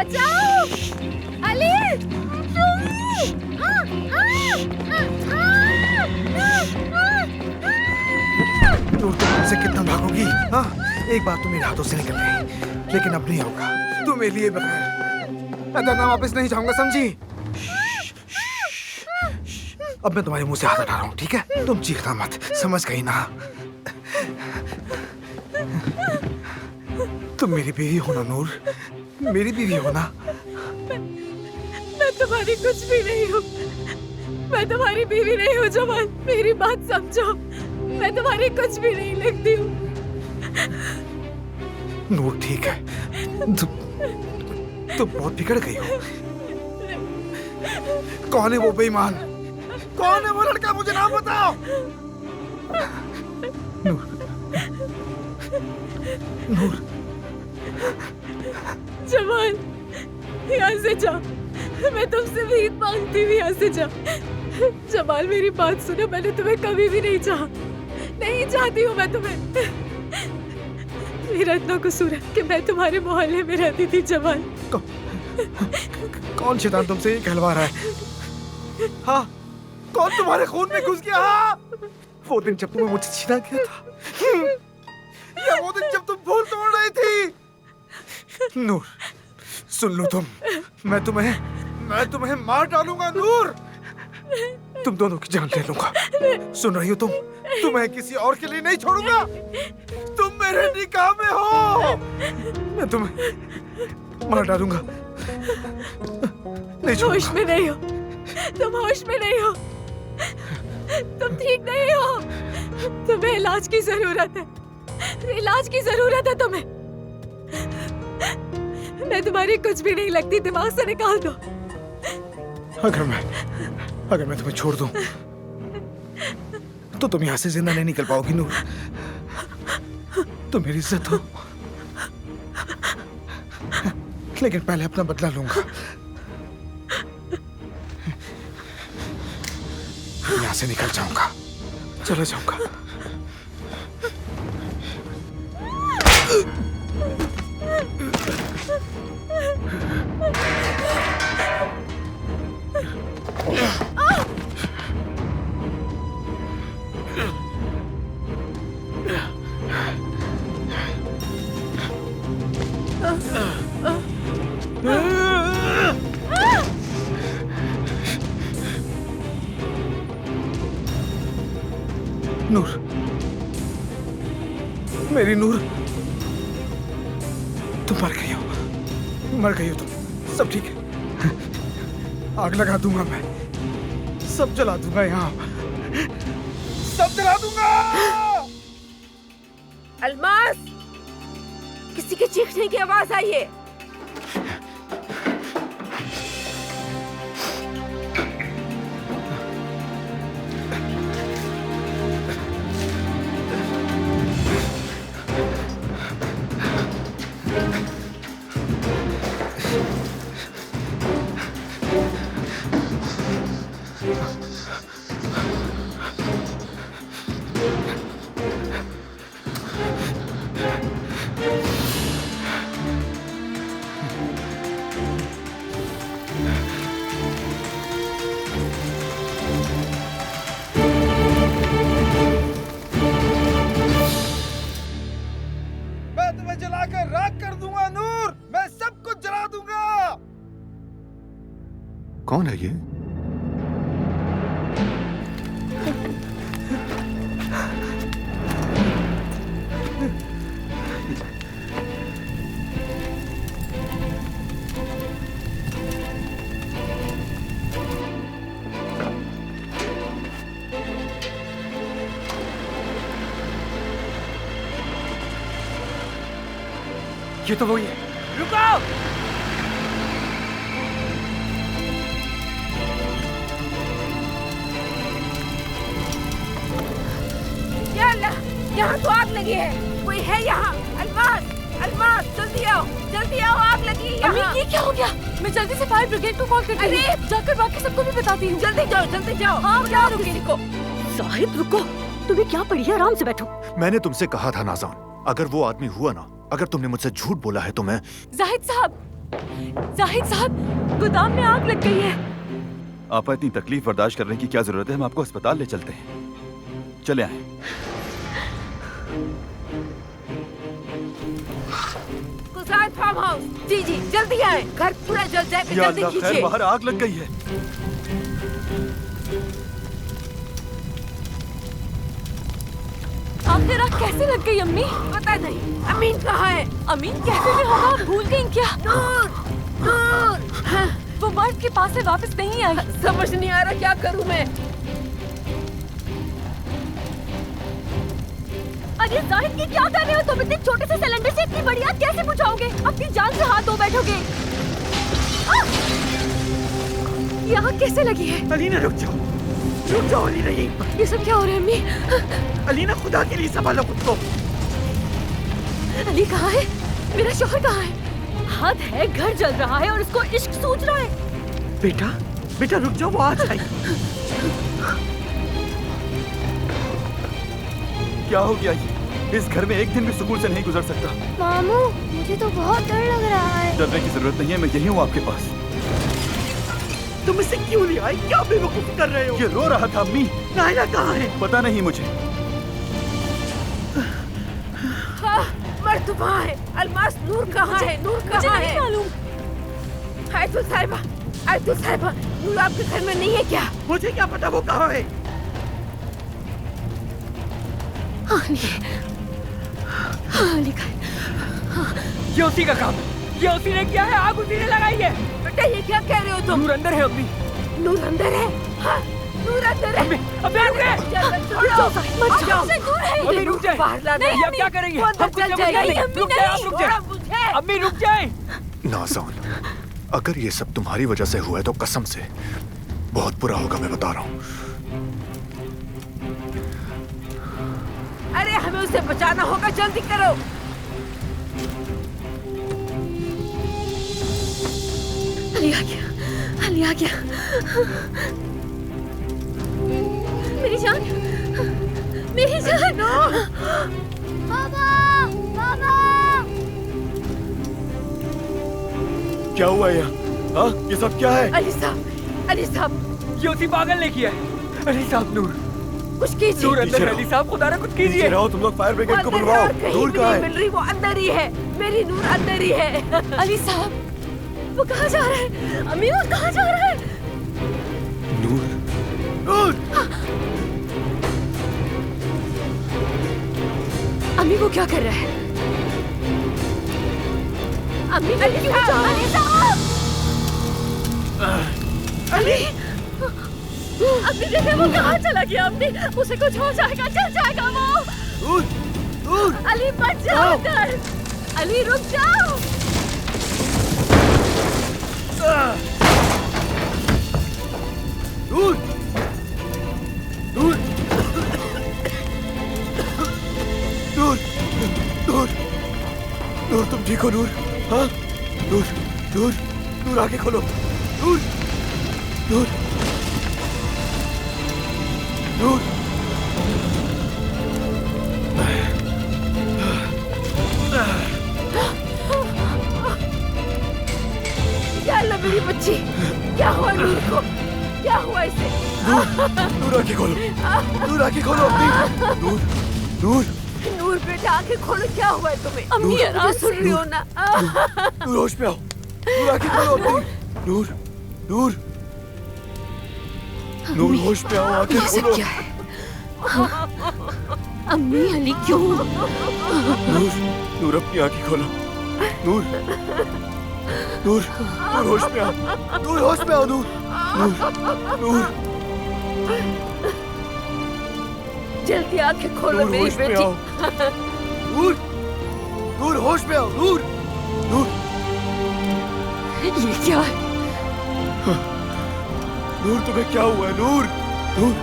बचाओ अली। नूर तुम मुझसे कितना भागोगी? हाँ, एक बार तुम मेरे हाथों से निकल गई, लेकिन अब नहीं होगा। तुम मेरे लिए बगैर अदना वापस नहीं जाऊंगा, समझी? अब मैं तुम्हारे मुंह से हाथ हटा रहा हूँ, ठीक है? तुम चीखना मत, समझ गई ना? तुम मेरी बीवी हो ना नूर? मेरी बीवी हो ना? मैं तुम्हारी कुछ भी नहीं हूँ। मैं तुम्हारी बीवी नहीं हूँ जमाल, मेरी बात समझो। मैं तुम्हारी कुछ भी नहीं लगती हूँ। नूर ठीक है, तुम बहुत बिगड़ गई हो। कौन है वो बेईमान? कौन है वो लड़का? मुझे नाम बताओ। नूर, नूर। जमाल, यहाँ से जाओ। मैं तुमसे भीख मांगती हूँ, यहाँ से जाओ। जमाल मेरी बात सुनो, मैंने तुम्हें कभी भी नहीं चाहा। नहीं चाहती हूँ मैं तुम्हें। मेरा इतना कसूर है कि मैं तुम्हारे मोहल्ले में रहती थी जमाल। कौन शैतान तुमसे ये कहलवा रहा है? हाँ, कौन तुम्हारे खून में घुस गया? हाँ? वो दिन जब तुम्हें मुझसे छीना गया था, या वो दिन जब तुम फूल तोड़ रही थी? नूर, सुन लो तुम, मैं तुम्हें मार डालूंगा नूर। तुम दोनों की जान ले लूंगा। सुन रही हो तुम? तुम्हें किसी और के लिए नहीं छोड़ूंगा। तुम मेरे निकाह में हो। मैं तुम्हें मार डालूंगा। नहीं छोड़ूंगा। होश में नहीं हो तुम, होश में नहीं हो तुम, ठीक नहीं हो। तुम्हें इलाज की जरूरत है, इलाज की जरूरत है तुम्हें। मैं तुम्हारी कुछ भी नहीं लगती, दिमाग से निकाल दो। अगर मैं तुम्हें छोड़ दूं, तो तुम यहाँ से जिंदा नहीं निकल पाओगी नूर। तुम मेरी इज्जत हो, लेकिन पहले अपना बदला लूंगा। यहाँ से निकल जाऊंगा, चला जाऊंगा। नूर, मेरी नूर, तुम मर गई हो तुम। सब ठीक है। आग लगा दूंगा मैं, सब जला दूंगा, यहाँ सब जला दूंगा। अलमास, किसी के चीखने की आवाज आई है। जलाकर राख कर दूंगा नूर, मैं सब कुछ जला दूंगा। कौन है ये? ये तो वही है। रुको! या अल्लाह, यहाँ तो आग लगी है। कोई है यहाँ? अलमास, अलमास, जल्दी आओ, आग लगी है यहाँ। ये क्या हो गया? मैं जल्दी से फायर ब्रिगेड को कॉल करती हूँ। अरे! जाकर बाकी सबको भी बताती हूँ। जल्दी जाओ। हाँ, बुलाओ किसी को। साहिब रुको, तुम्हें क्या पड़ी है? आराम से बैठो। मैंने तुमसे कहा था नाज़ान, अगर वो आदमी हुआ ना, अगर तुमने मुझसे झूठ बोला है तो मैं... जाहिद साहब, जाहिद साहब, गोदाम में आग लग गई है। आपा, इतनी तकलीफ बर्दाश्त करने की क्या जरूरत है? हम आपको अस्पताल ले चलते हैं। चले आए। Gujarat farm house. जी जी, जल्दी आए, घर पूरा जल जाए। या जल्दी अल्लाह, खैर कीजिए। बाहर आग लग गई है। आखिर आग कैसे लग गई अम्मी? पता नहीं। अमीन कहाँ है? अमीन कैसे में होगा? आप भूल गई क्या? नूर, नूर। हाँ, वो बर्फ के पास से वापस नहीं आई। समझ नहीं आ रहा क्या करूँ मैं। अरे जाहिद, ये क्या कर रहे हो तुम? इतने छोटे से सिलेंडर से इतनी बड़ी आग कैसे बुझाओगे? अपनी जान से हाथ धो बैठोगे। ये आग कैसे लगी है? अलीना रुक जाओ अलीना। ये सब क्या हो रहा है अम्मी? अलीना, खुदा के लिए संभालो खुद को। अली कहाँ है? मेरा शौहर कहाँ है? हद है, घर जल रहा है और उसको इश्क सूझ रहा है। बेटा रुक जाओ, वो आ जाएगी। क्या हो गया ये? इस घर में एक दिन भी सुकून से नहीं गुजर सकता। मामू, मुझे तो बहुत डर लग रहा है। डरने की जरूरत नहीं है, मैं यही हूँ आपके पास। तुम इसे क्यों ले आए? क्या बेवकूफी कर रहे हो? ये रो रहा था अम्मी। नायला कहाँ है? पता नहीं मुझे। हाँ, मर्द वहाँ है। अलमास, नूर कहाँ है? नूर मुझे कहाँ नहीं है? मालूम। आयतुल साहिबा, आयतुल साहिबा, नूर आपके घर में नहीं है क्या? मुझे क्या पता वो कहाँ है? अली का ये उसी का काम है। ये उसी ने किया है, आग उसी ने लगाई है। बेटा ये क्या कह रहे हो तुम? नूर अंदर है अम्मी। नूर अंदर है? हाँ, नूर अंदर है। अम्मी रुक गए। छोड़ो, मत जाओ। से दूर है। अम्मी रुक जाए। बाहर लाना है। ये अब क्या करेंगे? वो अंदर हम कुछ चल समझ जाएगी। नहीं। अम्मी रुक जाए, आप नहीं, रुक जाए। छोड़ो मुझे। अम्मी रुक जाए। नाज़ान, अगर ये सब तुम्हारी वजह से हुआ है तो कसम से बहुत बुरा होगा, मैं बता रहा हूँ। अरे हमें उसे बचाना होगा, जल्दी करो। अली आ गया, अली आ गया। मेरी जान, मेरी जान। पापा, पापा। क्या हुआ यहाँ? हाँ, ये सब क्या है? अली साहब, अली साहब, ये उसी पागल ने किया है। अली साहब, नूर कुछ कीजिए। नूर अंदर है। अली साहब, खुदा ना कुछ कीजिए। रहो, तुम लोग फायर ब्रिगेड को वो अंदर है बुलवाओ। और कहीं नूर भी कहाँ नहीं है? मिल रही, वो अंदर ही है। मेरी नूर अंदर ही है। अली साहब, वो कहाँ जा रहा है? अम्मी, वो कहाँ जा रहा है? नूर, नूर! अम्मी, वो क्या कर रहा है? अम्मी, अली क्यों जा रहा है? अली साहब! अली! अम्मी देखिए, वो कहाँ चला गया? अम्मी, उसे कुछ हो जाएगा, चल जाएगा वो। नूर, नूर! अली मत जाओ उधर। अली रुक जाओ। नूर, नूर, नूर, नूर, नूर, तुम ठीक हो नूर? हाँ, नूर, नूर, नूर, आंखें खोलो। नूर, नूर, नूर। या अल्लाह, मेरी बच्ची, क्या हुआ नूर को? क्या हुआ इसे? नूर, आंखें खोलो। नूर, आंखें खोलो अपनी। नूर, नूर, नूर बेटा, आंखें खोलो, क्या हुआ है तुम्हें? अम्मी, मुझे आराम सुन रही हो ना? नूर, होश में आओ। नूर, आंखें खोलो अपनी। नूर, नूर, नूर, होश में आओ, आंखें ये सब खोलो। क्या है? अम्मी, अली क्यों? नूर, नूर, अपनी आंखें खोलो। नूर, नूर, नूर, होश में आओ। नूर, होश में आओ। नूर, नूर, नूर, जल्दी आंखें खोलो नूर, मेरी होश में बेटी। आओ। नूर, नूर, होश में आओ। नूर, नूर, ये क्या है? नूर, तुम्हें क्या हुआ है? नूर, नूर,